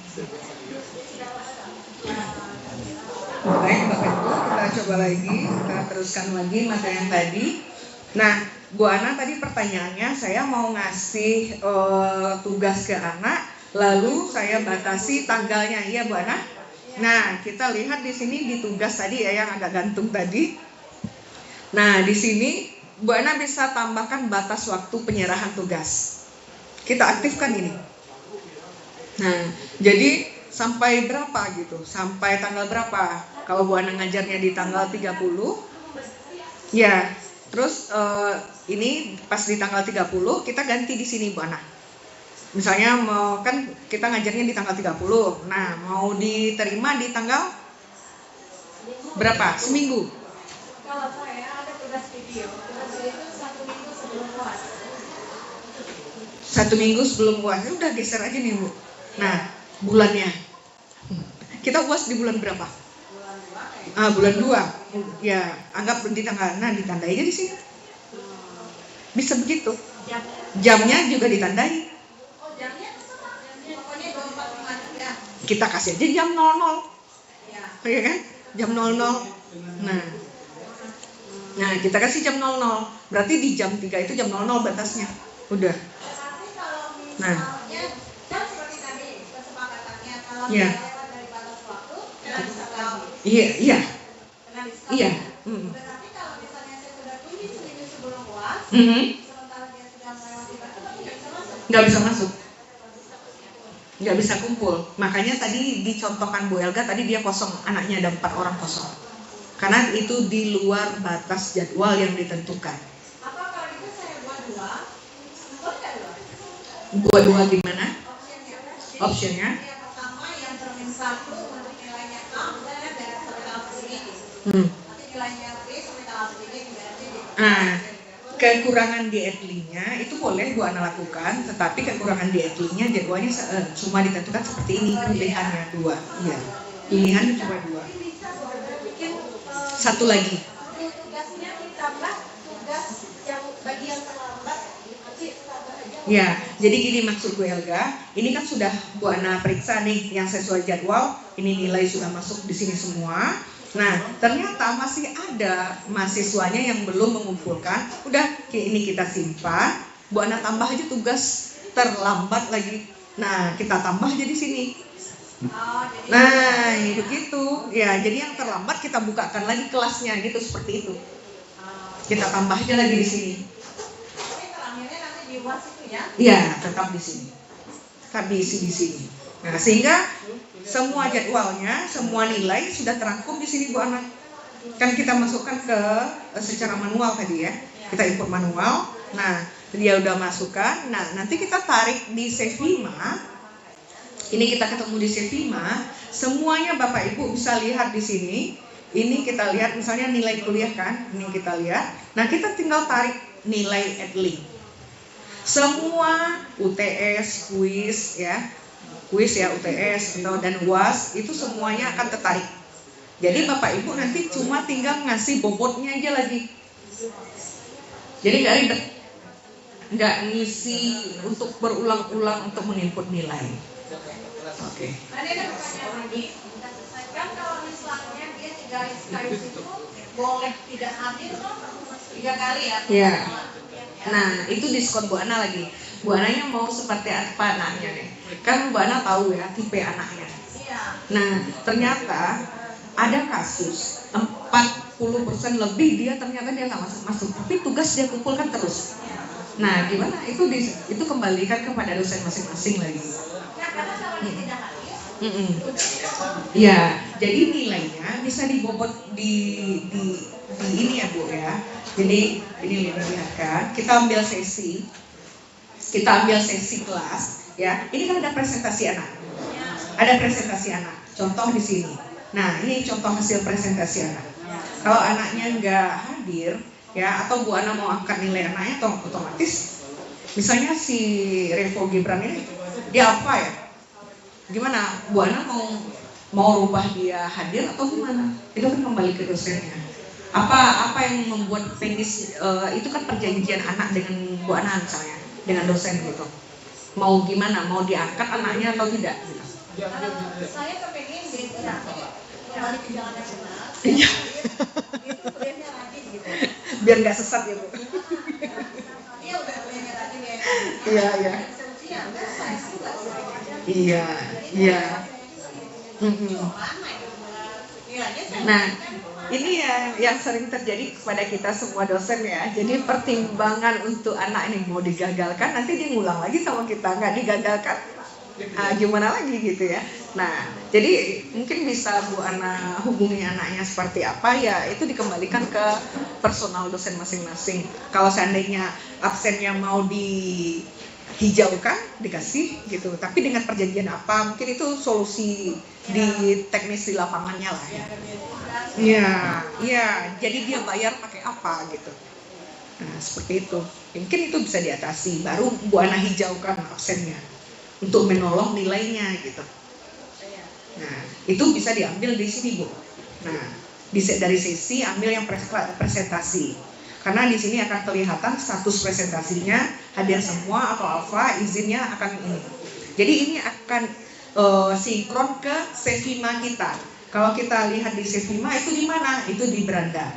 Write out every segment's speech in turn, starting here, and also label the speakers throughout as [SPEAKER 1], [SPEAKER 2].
[SPEAKER 1] Baik Bapak Ibu, kita coba lagi, kita teruskan lagi materi yang tadi. Nah, Bu Ana tadi pertanyaannya, saya mau ngasih tugas ke anak, lalu saya batasi tanggalnya, iya Bu Ana? Nah, kita lihat di sini di tugas tadi ya yang agak gantung tadi. Nah, di sini Bu Ana bisa tambahkan batas waktu penyerahan tugas. Kita aktifkan ini. Nah, jadi sampai berapa gitu? Sampai tanggal berapa? Kalau Bu Ana ngajarnya di tanggal 30, ya. Terus ini pas di tanggal 30 kita ganti di sini Bu Ana. Misalnya mau kan kita ngajarnya di tanggal 30. Nah, mau diterima di tanggal berapa? Seminggu.
[SPEAKER 2] Kalau saya ada tugas video itu 1 minggu sebelum UAS.
[SPEAKER 1] 1 minggu sebelum UAS. Udah geser aja nih Bu. Nah, bulannya. Kita UAS di bulan berapa? Bulan 2. Ya, anggap di tanggal. Nah, ditandai aja di sini. Bisa begitu. Jamnya juga ditandai.
[SPEAKER 2] Oh, jamnya sama. Pokoknya 24:53.
[SPEAKER 1] Kita kasih aja jam 00.
[SPEAKER 2] Ya.
[SPEAKER 1] Iya kan? Jam 00. Nah, kita kasih jam 00. Berarti di jam 3 itu jam 00 batasnya. Udah.
[SPEAKER 2] Tapi kalau
[SPEAKER 1] Nah.
[SPEAKER 2] misalnya kan seperti tadi kesepakatannya kalau
[SPEAKER 1] Ya.
[SPEAKER 2] lewat dari batas waktu kena diskon.
[SPEAKER 1] Iya.
[SPEAKER 2] Kena diskon.
[SPEAKER 1] Iya.
[SPEAKER 2] Tetapi kalau misalnya saya sudah kunci seminggu sebelum UAS, sementara dia sudah melewati batas tapi nggak bisa masuk.
[SPEAKER 1] Nggak bisa masuk. Nggak bisa kumpul. Makanya tadi dicontohkan Bu Elga, tadi dia kosong, anaknya ada 4 orang kosong. Karena itu di luar batas jadwal yang ditentukan.
[SPEAKER 2] Apa kalau itu saya buat 2? Boleh nggak 2?
[SPEAKER 1] Buat 2 gimana?
[SPEAKER 2] Optionnya. Yang pertama yang termin 1 untuk nilainya A, misalnya dari sampai tanggal segini. Nanti nilainya B sampai tanggal segini diganti.
[SPEAKER 1] Kekurangan di EDLI-nya itu boleh Bu Ana lakukan, tetapi kekurangan di EDLI-nya jadwalnya cuma ditentukan seperti ini, pilihannya 2. Iya. Pilihan cuma 2. Satu lagi.
[SPEAKER 2] Tugasnya ditambah tugas yang bagian terlambat.
[SPEAKER 1] Ya, jadi gini maksud Bu Elga, ini kan sudah Bu Ana periksa nih yang sesuai jadwal, ini nilai sudah masuk di sini semua. Nah, ternyata masih ada mahasiswanya yang belum mengumpulkan. Udah, ini kita simpan. Bu Ana tambah aja tugas terlambat lagi. Nah, kita tambah aja di sini. Nah, ini begitu. Ya, jadi yang terlambat kita bukakan lagi kelasnya gitu seperti itu. Kita tambah aja lagi di sini.
[SPEAKER 2] Tapi terakhirnya nanti di UAS itu ya?
[SPEAKER 1] Iya, tetap di sini. Tetap diisi di sini. Nah, sehingga semua jadwalnya, semua nilai sudah terangkum di sini Bu Ana. Kan kita masukkan ke secara manual tadi ya. Kita input manual. Nah, dia udah masukkan. Nah, nanti kita tarik di Sevima. Ini kita ketemu di Sevima. Semuanya Bapak Ibu bisa lihat di sini. Ini kita lihat misalnya nilai kuliah kan. Ini kita lihat. Nah, kita tinggal tarik nilai EDLI. Semua UTS, kuis ya. Kuis ya, UTS dan UAS itu semuanya akan tertarik. Jadi Bapak Ibu nanti cuma tinggal ngasih bobotnya aja lagi. Jadi nggak ribet, nggak ngisi untuk berulang-ulang untuk menginput nilai. Oke.
[SPEAKER 2] Tadi ada pertanyaan lagi. Kan kalau misalnya dia 3 SKS itu boleh tidak hadir kok 3 kali ya?
[SPEAKER 1] Iya. Nah, itu diskon Bu Ana lagi. Bu Ananya mau seperti apa anaknya nih? Kan Bu Ana tahu ya tipe anaknya.
[SPEAKER 2] Iya.
[SPEAKER 1] Nah, ternyata ada kasus 40% lebih dia ternyata dia nggak masuk, tapi tugas dia kumpulkan terus. Nah, gimana? Itu kembalikan kepada dosen masing-masing lagi.
[SPEAKER 2] Ya, karena kalau dia tidak hadir,
[SPEAKER 1] Ya, jadi nilainya bisa dibobot di ini ya Bu ya. Jadi ini lihat, kita ambil sesi kelas ya. Ini kan ada presentasi anak. Ada presentasi anak. Contoh di sini. Nah, ini contoh hasil presentasi anak. Kalau anaknya nggak hadir ya, atau Bu Ana mau angkat nilai anaknya, otomatis misalnya si Revo Gibran ini dia apa ya? Gimana? Bu Ana mau rubah dia hadir atau gimana? Itu kan kembali ke dosennya. Apa yang membuat teknis itu kan perjanjian anak dengan Bu Ana misalnya, dengan dosen gitu. Mau gimana? Mau diangkat anaknya atau tidak? Gitu.
[SPEAKER 2] Saya kepengen gitu nanti kembali ke jalan yang benar.
[SPEAKER 1] Iya.
[SPEAKER 2] Itu kuliahnya rajin gitu.
[SPEAKER 1] Biar nggak sesat ya Bu.
[SPEAKER 2] Dia udah kuliahnya rajin ya.
[SPEAKER 1] Iya, iya. Iya, iya. Nah, ini yang sering terjadi kepada kita semua dosen ya. Jadi pertimbangan untuk anak ini mau digagalkan, nanti dia ngulang lagi sama kita, nggak digagalkan. Gimana lagi gitu ya. Nah, jadi mungkin bisa Bu Ana hubungi anaknya seperti apa ya, itu dikembalikan ke personal dosen masing-masing. Kalau seandainya absennya mau dihijaukan, dikasih gitu. Tapi dengan perjanjian apa, mungkin itu solusi di teknis di lapangannya lah ya. Iya, jadi dia bayar pakai apa gitu. Nah, seperti itu. Mungkin itu bisa diatasi, baru Bu Ana hijaukan absennya untuk menolong nilainya gitu. Nah, itu bisa diambil di sini Bu. Nah, dari sesi ambil yang presentasi. Karena di sini akan kelihatan status presentasinya, hadir semua atau alfa, izinnya akan ini. Jadi ini akan sinkron ke Sevima kita. Kalau kita lihat di Sevima itu di mana? Itu di beranda.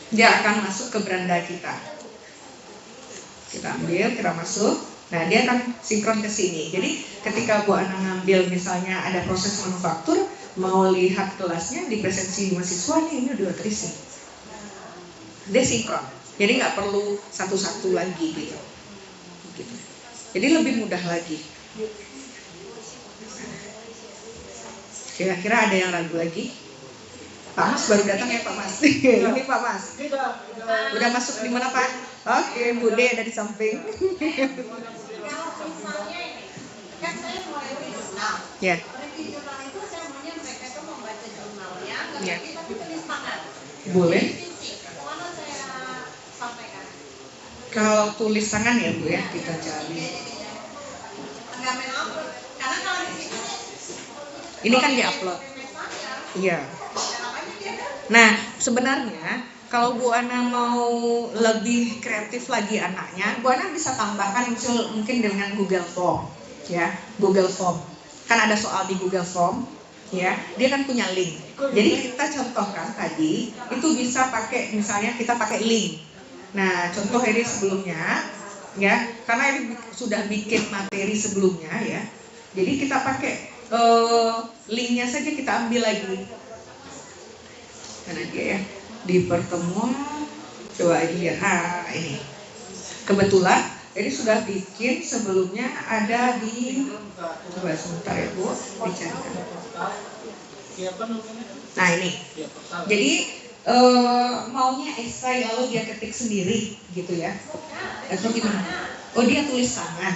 [SPEAKER 1] Dia akan masuk ke beranda kita. Kita ambil, kita masuk. Nah, dia akan sinkron ke sini. Jadi ketika Bu Ana ngambil misalnya ada proses manufaktur, mau lihat kelasnya di presensi mahasiswa nih, ini udah terisi. Dia sinkron. Jadi nggak perlu satu-satu lagi gitu. Jadi lebih mudah lagi. Kira-kira ada yang ragu lagi? Pak Mas baru datang ya Pak Mas. Ini Pak Mas. Udah masuk di mana Pak? Oke, Bude ada di samping.
[SPEAKER 2] Kalau misalnya ini, kan saya mau review jurnal.
[SPEAKER 1] Ya.
[SPEAKER 2] Review jurnal itu saya maunya mereka itu membaca jurnalnya, nggak
[SPEAKER 1] Ya.
[SPEAKER 2] ngerti tapi tulis tangan.
[SPEAKER 1] Boleh.
[SPEAKER 2] Kemana saya sampaikan?
[SPEAKER 1] Kalau tulis tangan ya Bu ya, kita cari.
[SPEAKER 2] Nggak main upload, karena kalau di sini
[SPEAKER 1] Ini kan di-upload. Iya. Nah, sebenarnya kalau Bu Ana mau lebih kreatif lagi anaknya, Bu Ana bisa tambahkan mungkin dengan Google Form, ya, Google Form. Kan ada soal di Google Form, ya, dia kan punya link. Jadi kita contohkan tadi, itu bisa pakai, misalnya kita pakai link. Nah, contoh ini sebelumnya, ya, karena ini sudah bikin materi sebelumnya, ya. Jadi kita pakai linknya saja kita ambil lagi. Mana dia ya? Di pertemuan, coba aja ini kebetulan ini sudah bikin sebelumnya ada di, coba sebentar ya Bu, dicarikan. Nah ini, jadi maunya esai lalu dia ketik sendiri gitu ya, atau gimana? Oh dia tulis tangan.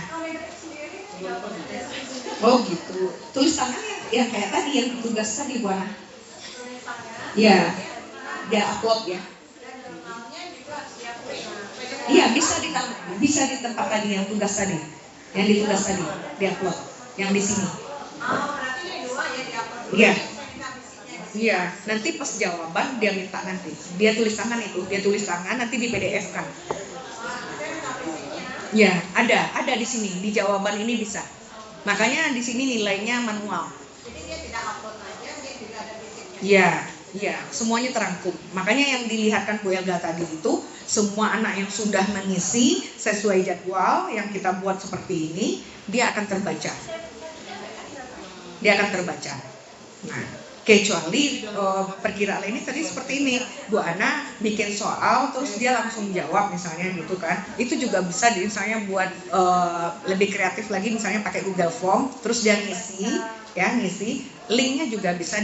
[SPEAKER 1] Oh gitu, tulis tangan yang kayak tadi yang tugas tadi Bu Ana. Ya, dia upload ya. Iya bisa di tempat tadi yang tugas tadi, yang ditugas tadi, dia upload, yang di sini. Iya, iya. Nanti pas jawaban dia minta nanti, dia tulis tangan itu, dia tulis tangan nanti di PDF kan. Ya, ada di sini di jawaban ini bisa. Makanya di sini nilainya manual.
[SPEAKER 2] Jadi dia tidak upload aja, dia juga ada fisiknya.
[SPEAKER 1] Iya. Ya, semuanya terangkum. Makanya yang dilihatkan Bu Elga tadi itu semua anak yang sudah mengisi sesuai jadwal yang kita buat seperti ini, dia akan terbaca. Dia akan terbaca. Nah, kecuali perkiraan ini tadi seperti ini, Bu Ana bikin soal terus dia langsung jawab misalnya gitu kan. Itu juga bisa misalnya buat lebih kreatif lagi misalnya pakai Google Form, terus dia ngisi, linknya juga bisa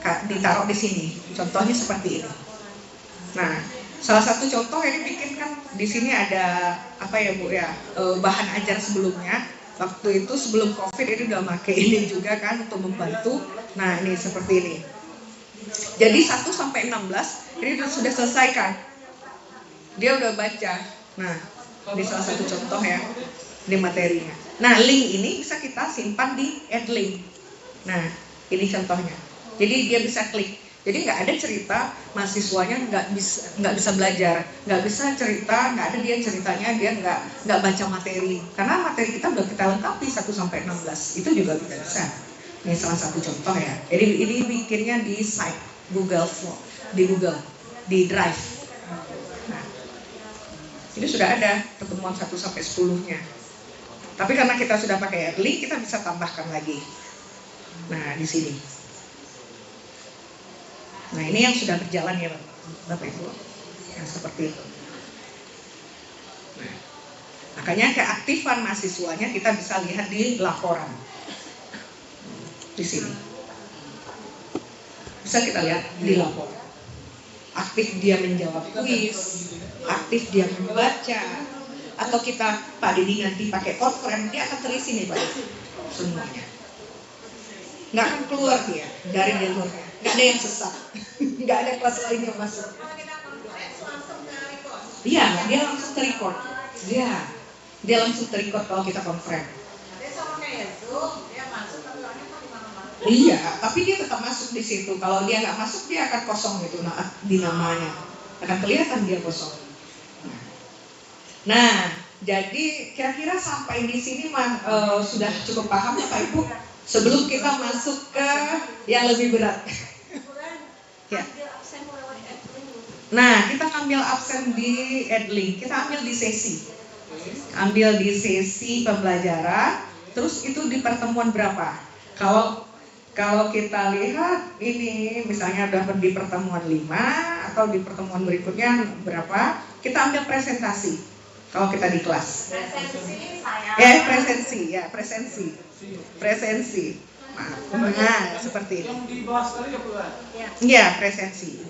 [SPEAKER 1] ditaruh di sini. Contohnya seperti ini. Nah, salah satu contoh ini bikin kan di sini ada apa ya Bu ya, bahan ajar sebelumnya. Waktu itu sebelum COVID ini udah pakai ini juga kan untuk membantu. Nah, ini seperti ini. Jadi 1 sampai 16 ini sudah selesai kan. Dia udah baca. Nah, ini salah satu contoh ya di materinya. Nah, link ini bisa kita simpan di add link. Nah, ini contohnya. Jadi dia bisa klik. Jadi nggak ada cerita mahasiswanya nggak bisa belajar, nggak bisa cerita, nggak ada dia ceritanya dia nggak baca materi. Karena materi kita udah kita lengkapi 1 sampai 16, itu juga tidak bisa. Ini salah satu contoh ya. Jadi ini bikinnya di site Google Form, di Drive. Nah, ini sudah ada pertemuan 1 sampai 10-nya. Tapi karena kita sudah pakai Edlink, kita bisa tambahkan lagi. Nah, di sini. Nah, ini yang sudah berjalan ya Bapak Ibu. Yang seperti itu. Nah, makanya keaktifan mahasiswanya kita bisa lihat di laporan. Di sini. Bisa kita lihat di laporan. Aktif dia menjawab kuis, aktif dia membaca, atau kita Pak Didi nanti pakai conference, dia akan terisi nih Pak, semuanya. Nggak akan keluar dia dari jalurnya, nggak ada yang sesat, nggak ada kelas lain yang masuk. Iya, dia langsung ter-record. Dia langsung ter-record kalau kita conference. Iya, tapi dia tetap masuk di situ. Kalau dia nggak masuk, dia akan kosong gitu di namanya. Akan kelihatan dia kosong. Nah, jadi kira-kira sampai di sini sudah cukup paham Bapak Ibu? Sebelum kita masuk ke yang lebih berat. Ya. Nah, kita ambil absen di Edlink. Kita ambil di sesi. Ambil di sesi pembelajaran. Terus itu di pertemuan berapa? Kalau kita lihat ini misalnya udah di pertemuan 5 atau di pertemuan berikutnya berapa, kita ambil presentasi kalau kita di kelas. Presensi. Maaf. Nah, seperti ini.
[SPEAKER 3] Yang dibahas tadi ya Bukan?
[SPEAKER 1] Iya, presensi.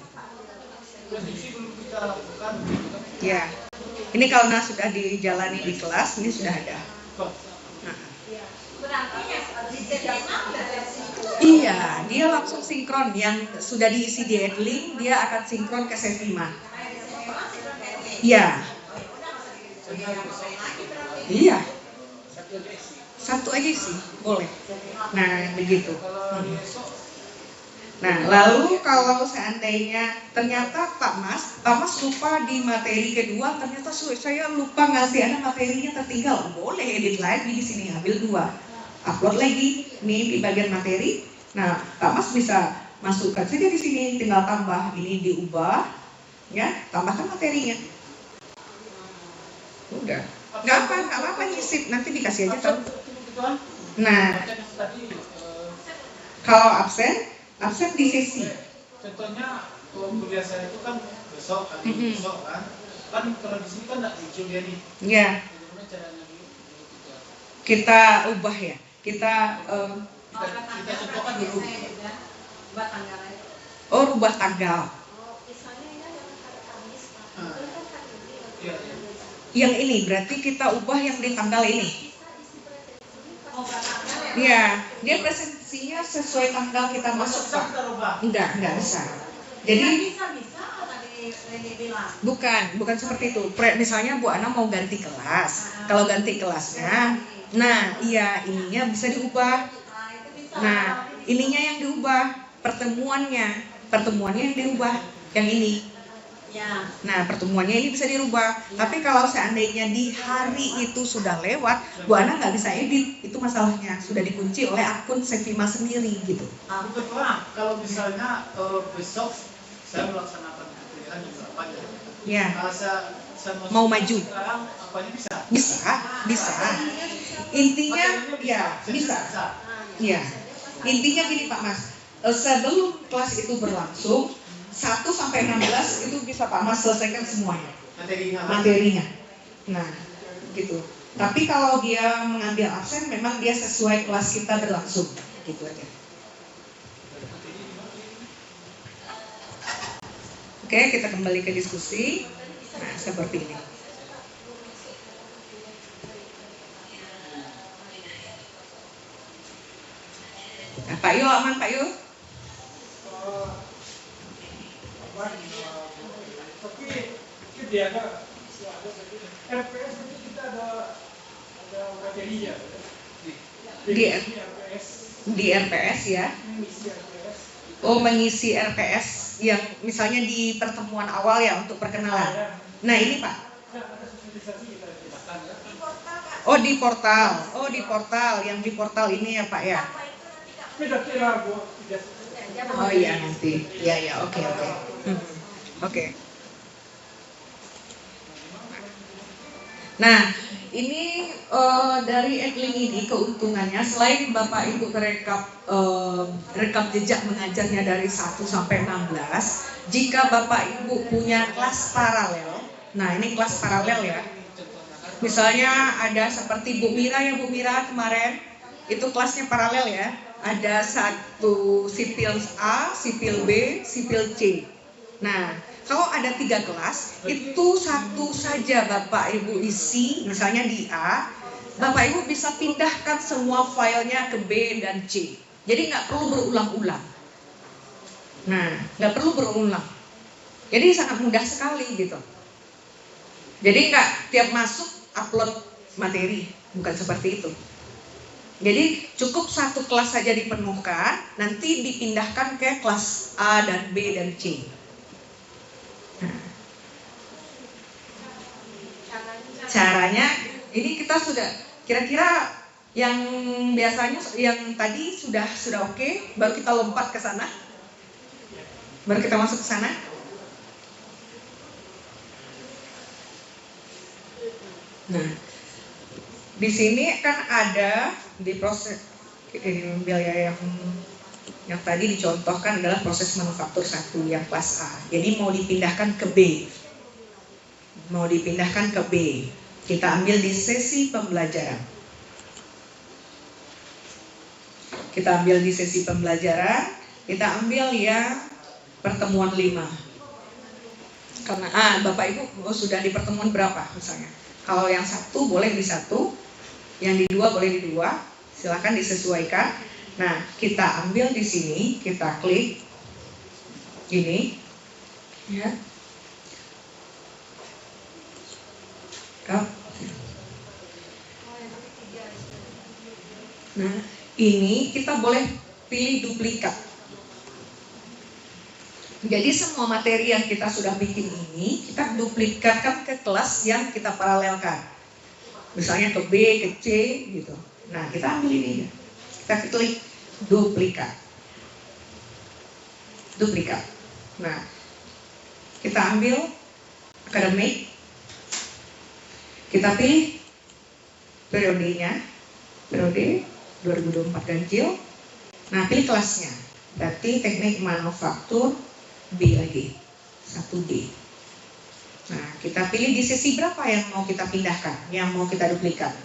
[SPEAKER 3] Prediksi belum kita lakukan.
[SPEAKER 1] Ya. Ini kalau sudah dijalani di kelas, ini sudah ada. Nah. Iya, dia langsung sinkron. Yang sudah diisi di Edlink, dia akan sinkron ke Sevima. Iya. Iya. Satu aja sih, boleh. Nah, begitu. Nah, lalu kalau seandainya ternyata Pak Mas lupa di materi kedua, ternyata saya lupa ngasih ada materinya tertinggal. Boleh edit lagi di sini, ambil 2. Upload lagi nih di bagian materi. Nah, Pak Mas bisa masukkan saja di sini, tinggal tambah ini diubah, ya, tambahkan materinya. Udah, nggak apa-apa nyisip, nanti dikasih aja tahu. Nah, kalau absen di sesi.
[SPEAKER 3] Contohnya kalau kuliah saya itu kan besok kan, kalau di sini kan nggak muncul dia nih.
[SPEAKER 1] Ya. Kita ubah ya. Kita
[SPEAKER 3] contohkan dulu.
[SPEAKER 1] Rubah tanggal. Yang ini berarti kita ubah yang di tanggal ini. Ya, dia presentasinya sesuai tanggal kita masuk Pak. Enggak bisa. Jadi bukan seperti itu. Misalnya Bu Ana mau ganti kelas. Kalau ganti kelasnya, nah iya ininya bisa diubah. Nah, ininya yang diubah, pertemuannya yang diubah, yang ini. Nah, pertemuannya ini bisa dirubah. Tapi kalau seandainya di hari itu sudah lewat, Bu Ana nggak bisa edit. Itu masalahnya. Sudah dikunci oleh akun Sevima sendiri gitu.
[SPEAKER 3] Betul Pak. Kalau misalnya besok saya melaksanakan kuliah jam 8 ya. Saya
[SPEAKER 1] mau maju.
[SPEAKER 3] Sekarang apanya bisa?
[SPEAKER 1] Bisa. Intinya ya bisa. Ya. Intinya gini Pak Mas. Sebelum kelas itu berlangsung 1 sampai 16 itu bisa Pak Mas selesaikan semuanya. Materinya. Nah, gitu. Tapi kalau dia mengambil absen memang dia sesuai kelas kita berlangsung. Gitu aja. Oke, kita kembali ke diskusi. Nah, seperti ini. Nah, Pak Yo, aman Pak Yo?
[SPEAKER 3] Tapi dia ada RPS ini kita ada materinya
[SPEAKER 1] di RPS ya.
[SPEAKER 3] Misi RPS
[SPEAKER 1] Oh, mengisi RPS yang misalnya di pertemuan awal ya untuk perkenalan. Nah ini Pak. Oh di portal. Oh di portal. Yang di portal ini ya Pak ya. Oh iya nanti. Ya oke. Oke. Nah, ini dari Edlink ini keuntungannya selain Bapak Ibu rekap jejak mengajarnya dari 1 sampai 16, jika Bapak Ibu punya kelas paralel, nah ini kelas paralel ya. Misalnya ada seperti Bu Mira kemarin, itu kelasnya paralel ya. Ada satu sipil A, sipil B, sipil C. Nah, kalau ada 3 kelas, itu satu saja Bapak Ibu isi, misalnya di A, Bapak Ibu bisa pindahkan semua filenya ke B dan C. Jadi nggak perlu berulang-ulang. Nah, nggak perlu berulang. Jadi sangat mudah sekali gitu. Jadi nggak tiap masuk upload materi, bukan seperti itu. Jadi cukup satu kelas saja dipenuhkan, nanti dipindahkan ke kelas A dan B dan C. Caranya ini kita sudah kira-kira yang biasanya yang tadi sudah oke, baru kita lompat ke sana. Baru kita masuk ke sana. Nah, di sini kan ada di proses biaya yang tadi dicontohkan adalah proses manufaktur 1 yang kelas A. Jadi mau dipindahkan ke B. Kita ambil di sesi pembelajaran. Kita ambil yang pertemuan 5. Karena Bapak Ibu sudah di pertemuan berapa misalnya? Kalau yang 1 boleh di 1, yang di 2 boleh di 2. Silakan disesuaikan. Nah, kita ambil di sini, kita klik ini, ya. Nah, ini kita boleh pilih duplikat. Jadi semua materi yang kita sudah bikin ini, kita duplikatkan ke kelas yang kita paralelkan. Misalnya ke B, ke C, gitu. Nah, kita ambil ini ya. Kita klik duplikat. Nah, kita ambil akademik. Kita pilih periodenya, periode 2024 ganjil. Nah, pilih kelasnya. Berarti teknik manufaktur B lagi, 1D. Nah, kita pilih di sesi berapa yang mau kita pindahkan, yang mau kita duplikat.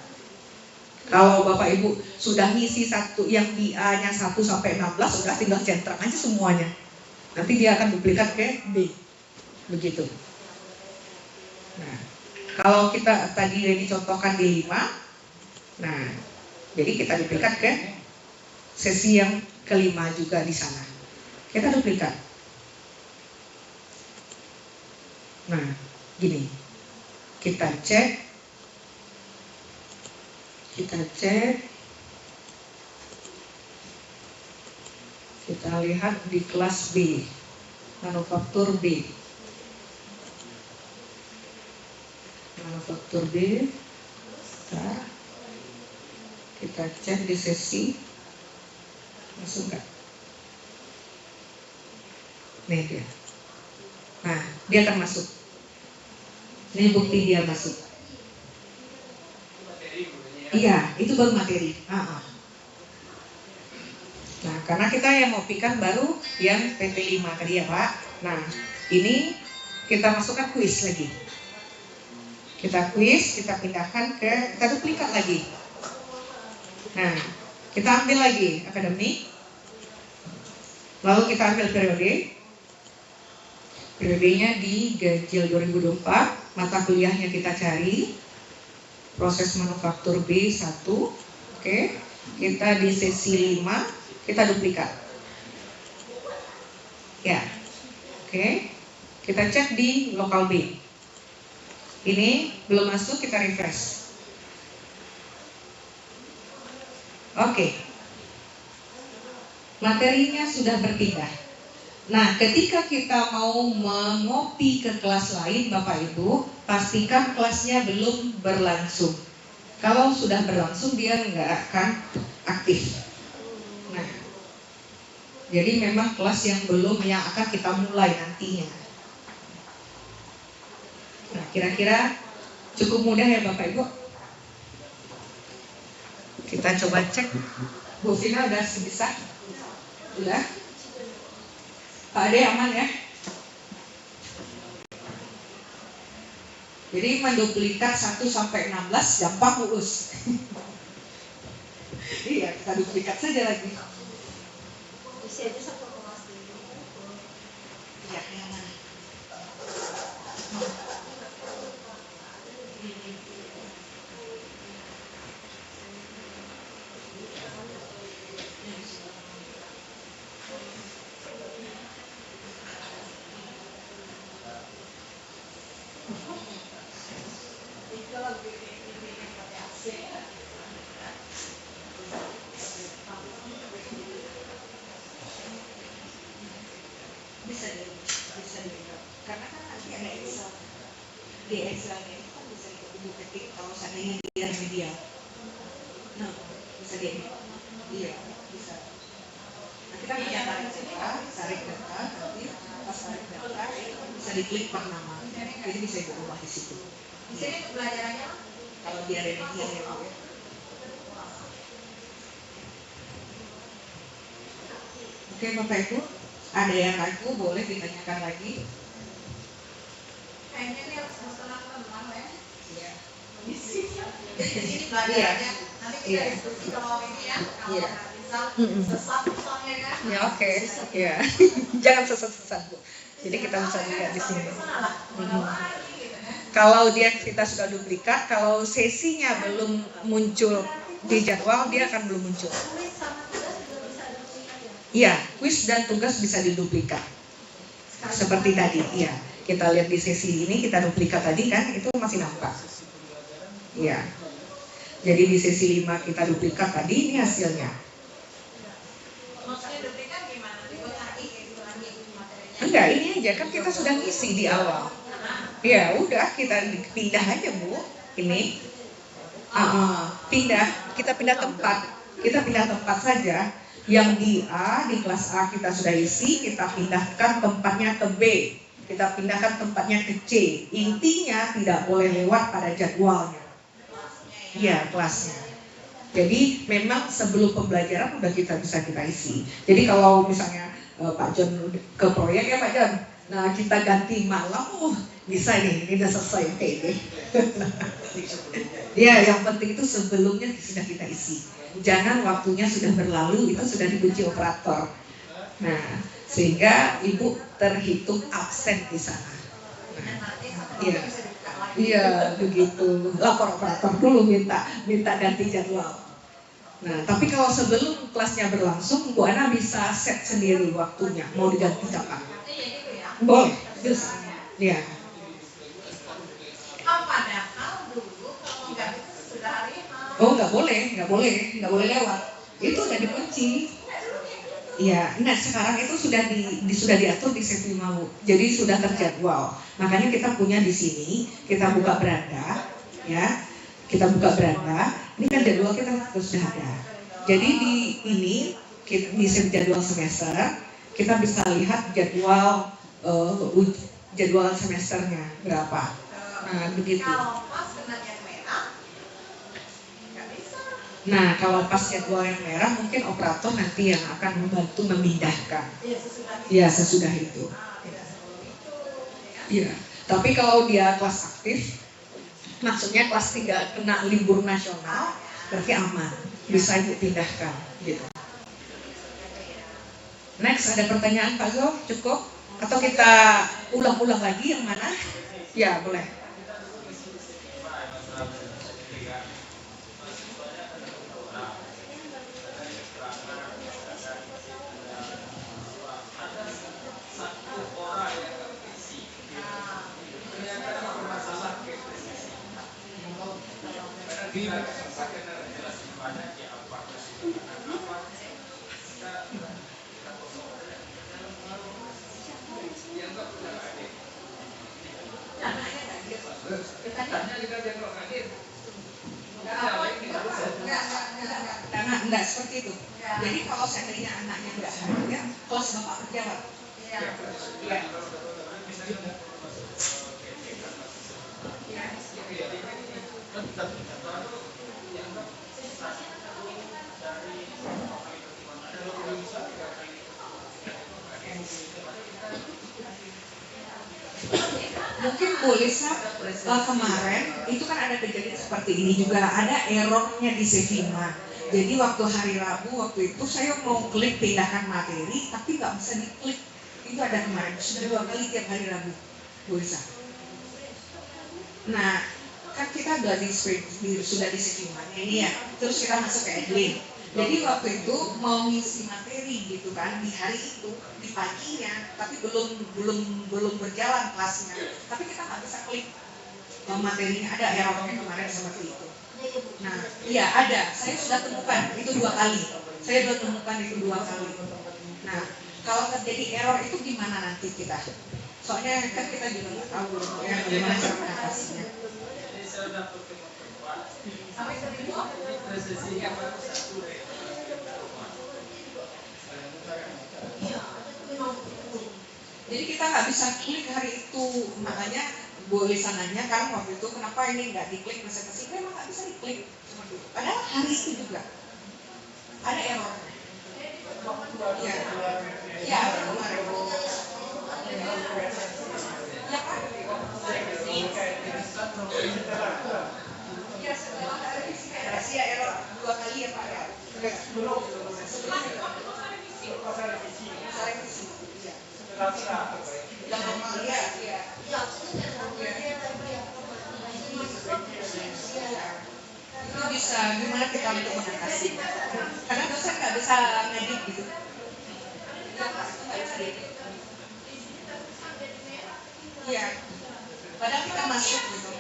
[SPEAKER 1] Kalau Bapak Ibu sudah ngisi satu yang di A-nya 1 sampai 16, sudah tinggal centang aja semuanya. Nanti dia akan duplikat ke B. Begitu. Nah, kalau kita tadi dicontohkan di 5, nah, jadi kita duplikat ke sesi yang kelima juga di sana. Kita duplikat. Nah, gini. Kita cek. Kita lihat di kelas B, manufaktur B. Kita cek di sesi masuk nggak? Nih dia. Nah, dia akan masuk. Ini bukti dia masuk. Iya, itu baru materi. Nah, karena kita yang ngopikan baru yang PT5 tadi ya Pak. Nah, ini kita masukkan kuis lagi. Kita pindahkan kita duplikat lagi. Nah, kita ambil lagi akademik. Lalu kita ambil periode. Periodenya di ganjil 2024. Mata kuliahnya kita cari. Proses manufaktur B1. Oke. Kita di sesi 5. Kita duplikat. Ya. Oke. Kita cek di lokal B. Ini belum masuk, kita refresh. Oke. Materinya sudah berpindah. Nah, ketika kita mau mengopi ke kelas lain, Bapak Ibu, pastikan kelasnya belum berlangsung. Kalau sudah berlangsung, dia nggak akan aktif. Nah, jadi memang kelas yang belum yang akan kita mulai nantinya. Nah, kira-kira cukup mudah ya Bapak Ibu? Kita coba cek. Bu Vina udah bisa? Udah? Pak Ade aman ya? Jadi menduplikat 1 sampai 16 gampang urus. Iya, kita duplikat saja lagi.
[SPEAKER 2] Isi aja 1,9.
[SPEAKER 1] Iya, yang mana? Bisa di karena kan nanti ada Excel. Di Excelnya itu kan bisa ibu ketik kalau seandainya dia remedial. Nah, bisa di iya, bisa. Nanti kan ada tarik data, nanti pas tarik data bisa diklik per nama. Jadi bisa ibu ubah di situ.
[SPEAKER 2] Di sini pembelajarannya
[SPEAKER 1] Kalau dia remedial ya Bu ya. Oke Bapak Ibu, ada yang ragu boleh ditanyakan lagi.
[SPEAKER 2] kayaknya ini harus masalah teman ya.
[SPEAKER 1] Iya.
[SPEAKER 2] Di sini pelajarannya. Nanti kita diskusi kalau ini ya. Kalau nggak bisa sesat misalnya kan.
[SPEAKER 1] Ya oke. Iya. Jangan sesat-sesat Bu. Jadi kita bisa lihat di sini. Kalau kita sudah duplikat, kalau sesinya belum muncul di jadwal, dia akan belum muncul.
[SPEAKER 2] Kuis sama tugas juga bisa duplikat ya?
[SPEAKER 1] Iya, kuis dan tugas bisa diduplikat. Seperti tadi, iya. Kita lihat di sesi ini, kita duplikat tadi kan, itu masih nampak. Iya. Jadi di sesi 5 kita duplikat tadi, ini hasilnya.
[SPEAKER 2] Maksudnya duplikat gimana? Dibuat lagi materinya?
[SPEAKER 1] Enggak, ini aja kan kita sudah ngisi di awal. Ya udah, kita pindah aja Bu. Ini kita pindah tempat saja. Yang di A, di kelas A kita sudah isi, kita pindahkan tempatnya ke B, kita pindahkan tempatnya ke C. Intinya tidak boleh lewat pada jadwalnya. Iya, kelasnya. Jadi memang sebelum pembelajaran udah kita isi. Jadi kalau misalnya Pak John ke proyek ya Pak John, nah kita ganti malam, bisa nih, ini udah selesai ini. Ya, yang penting itu sebelumnya sudah kita isi. Jangan waktunya sudah berlalu, itu sudah dikunci operator. Nah, sehingga Ibu terhitung absen di sana. Iya, iya begitu. Lapor operator dulu minta ganti jadwal. Nah, tapi kalau sebelum kelasnya berlangsung, Bu Ana bisa set sendiri waktunya, mau diganti kapan? Boleh, bisa. Iya.
[SPEAKER 2] Padahal dulu kalau nggak itu sudah hari
[SPEAKER 1] Oh, nggak boleh lewat. Itu udah dikunci. Iya, nah sekarang itu sudah diatur di sesi mau. Jadi sudah terjadwal. Makanya kita punya di sini, kita buka beranda, ya. Kita buka beranda. Ini kan jadwal kita sudah ada. Jadi di jadwal semester kita bisa lihat jadwal semesternya berapa. Nah, begitu.
[SPEAKER 2] Kalau pas kena yang merah, nggak bisa.
[SPEAKER 1] Nah, kalau pas jadwal yang merah mungkin operator nanti yang akan membantu memindahkan. Ya, sesudah itu. Iya. Tapi kalau dia kelas aktif, maksudnya kelas 3 kena libur nasional, berarti aman. Bisa Ibu pindahkan gitu. Next, ada pertanyaan Pak Zul? Cukup? Atau kita ulang-ulang lagi yang mana? Ya, boleh. Jadi kalau seandainya anaknya nggak hadir, kelas bapak berjalan.
[SPEAKER 2] Iya.
[SPEAKER 1] Iya. Mungkin Bu Lisa kemarin itu kan ada kejadian seperti ini juga, ada errornya di Sevima. Jadi waktu hari Rabu waktu itu saya mau klik pindahkan materi tapi nggak bisa diklik. Itu ada kemarin, sudah 2 kali tiap hari Rabu, Bu Lisa. Nah, kan kita sudah di Sevima ini ya, terus kita masuk ke admin. Jadi waktu itu mau ngisi materi gitu kan di hari itu, di paginya, tapi belum berjalan kelasnya. Tapi kita nggak bisa klik materinya, ada errornya kemarin seperti itu. Nah, iya ada. Saya sudah temukan itu 2 kali. Saya sudah temukan itu 2 kali. Nah, kalau terjadi error itu gimana nanti kita? Soalnya kan kita juga nggak tahu ya bagaimana cara mengatasinya. Jadi kita nggak bisa klik hari itu, makanya Bu Lisa nanya kan waktu itu kenapa ini nggak diklik presentasi, memang nggak bisa diklik seperti itu. Padahal hari itu juga ada error. Ya, ya ada kemarin. Ya kan? Ya setelah revisi ya error 2 kali ya Pak ya. Belum. Revisi. Yang normal ya. Itu bisa gimana kita untuk mengatasi? Karena dosen nggak bisa ngedit gitu. Nggak bisa edit. Iya. Padahal kita masuk gitu.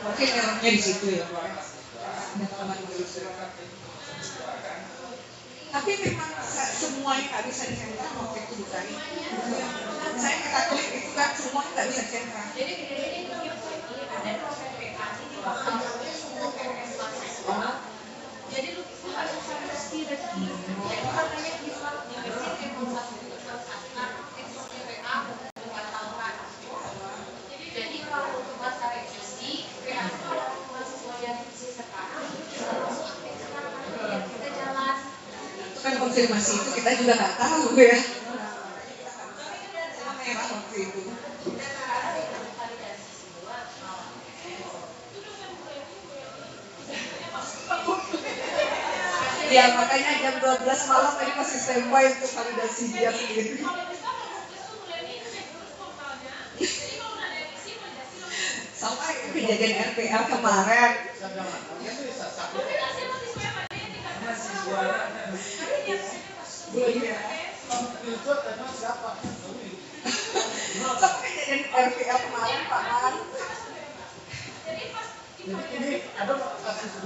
[SPEAKER 1] Mungkin errornya di situ ya Pak. Tapi memang semuanya nggak bisa disentra waktu itu bukan? Saya kita klik itu kan semuanya nggak bisa disentra. Jadi ada proses PK di bawah jadi lu harus direview. Jadi katanya di versi jadi kalau untuk masa revisi, mahasiswa yang revisi sekarang bisa langsung aktif sekarang ya kita jalan. Itu kan konfirmasi itu kita juga nggak tahu ya. Merah waktu itu. Ya makanya jam 12 malam tadi masih standby untuk validasi dia sendiri. Sampai kejadian RPL kemarin. Sampai kejadian RPL kemarin Pak Man.
[SPEAKER 3] Jadi ini ada kasus